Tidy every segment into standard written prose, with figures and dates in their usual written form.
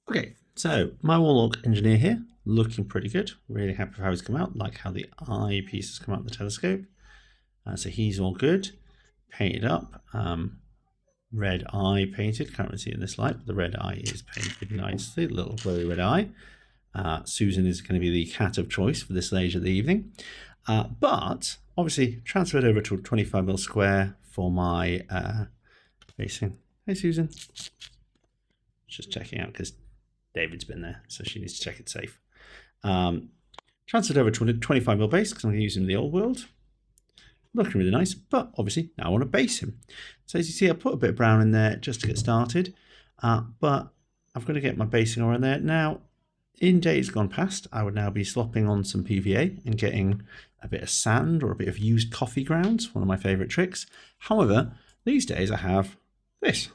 Okay, so my Warlock engineer here, looking pretty good. Really happy with how he's come out, like how the eye pieces come out of the telescope. So he's all good. Painted up, red eye painted. Can't really see it in this light, but the red eye is painted nicely, little glowy red eye. Susan is going to be the cat of choice for this stage of the evening. But obviously transferred over to a 25mm square for my facing. Hey Susan. Just checking out because David's been there, so she needs to check it's safe. Transferred over to a 25mm base because I'm going to use him in the old world. Looking really nice, but obviously now I want to base him. So as you see, I put a bit of brown in there just to get started, but I've got to get my basing around there. Now, in days gone past, I would now be slopping on some PVA and getting a bit of sand or a bit of used coffee grounds, one of my favourite tricks. However, these days I have this,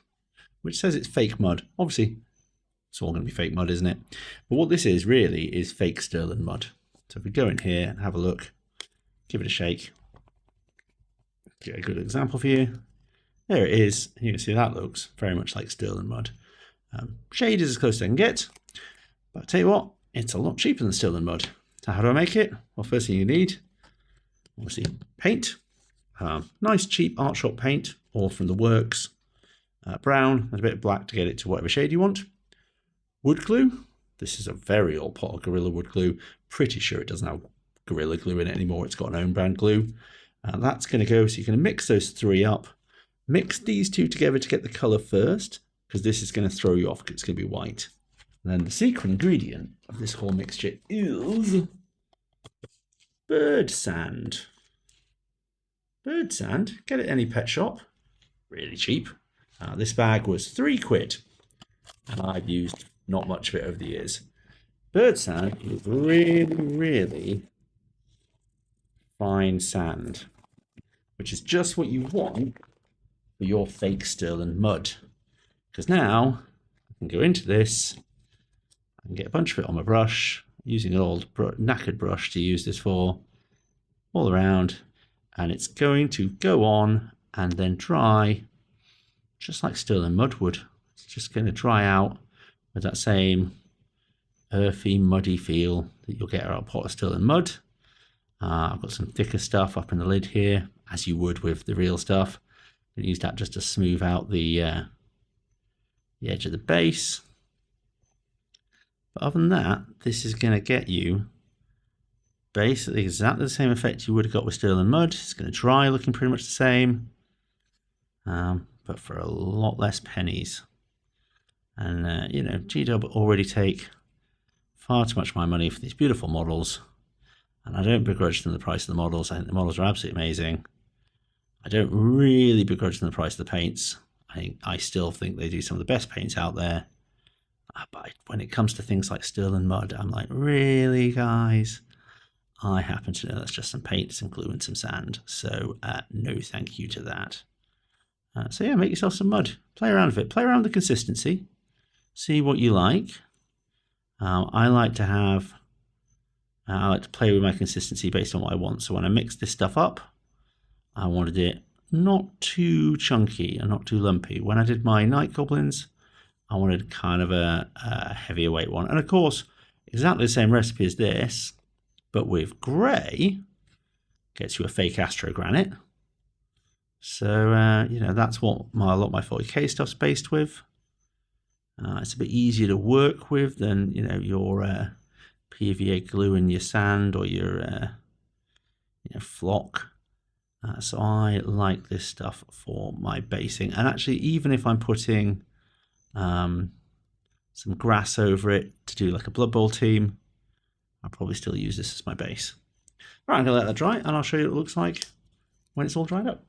which says it's fake mud. Obviously, it's all going to be fake mud, isn't it? But what this is really is fake Stirland mud. So if we go in here and have a look, give it a shake, get a good example for you. There it is. You can see that looks very much like Stirland mud. Shade is as close as I can get, but I'll tell you what, it's a lot cheaper than Stirland mud. So how do I make it? Well, first thing you need, obviously, paint. Nice cheap art shop paint, or from the works. Brown and a bit of black to get it to whatever shade you want. Wood glue. This is a very old pot of Gorilla wood glue. Pretty sure it doesn't have Gorilla glue in it anymore. It's got an own brand glue. That's going to go, so you're going to mix those three up. Mix these two together to get the colour first, because this is going to throw you off because it's going to be white. And then the secret ingredient of this whole mixture is bird sand. Bird sand, get it at any pet shop. Really cheap. This bag was £3, and I've used not much of it over the years. Bird sand is really, really fine sand, which is just what you want for your fake Stirland mud. Because now I can go into this and get a bunch of it on my brush, using an old knackered brush to use this for, all around, and it's going to go on and then dry just like Stirland mud would. It's just going to dry out with that same earthy, muddy feel that you'll get out of a pot of Stirland mud. I've got some thicker stuff up in the lid here, as you would with the real stuff. I use that just to smooth out the edge of the base. But other than that, this is going to get you basically exactly the same effect you would have got with Stirland mud. It's going to dry looking pretty much the same, but for a lot less pennies. And, you know, G-Dub already take far too much of my money for these beautiful models. And I don't begrudge them the price of the models. I think the models are absolutely amazing. I don't really begrudge them the price of the paints. I still think they do some of the best paints out there. But when it comes to things like Stirland mud, I'm like, really, guys? I happen to know that's just some paint, some glue, and some sand. So no thank you to that. So yeah, make yourself some mud. Play around with it. Play around with the consistency. See what you like. I like to play with my consistency based on what I want. So when I mix this stuff up, I wanted it not too chunky and not too lumpy. When I did my night goblins, I wanted kind of a heavier weight one. And of course, exactly the same recipe as this, but with grey, gets you a fake Astro Granite. So, you know, that's what a lot of my 40k stuff's based with. It's a bit easier to work with than, you know, your PVA glue and your sand or your flock. So I like this stuff for my basing. And actually, even if I'm putting some grass over it to do like a Blood Bowl team, I'll probably still use this as my base. Right, I'm going to let that dry and I'll show you what it looks like when it's all dried up.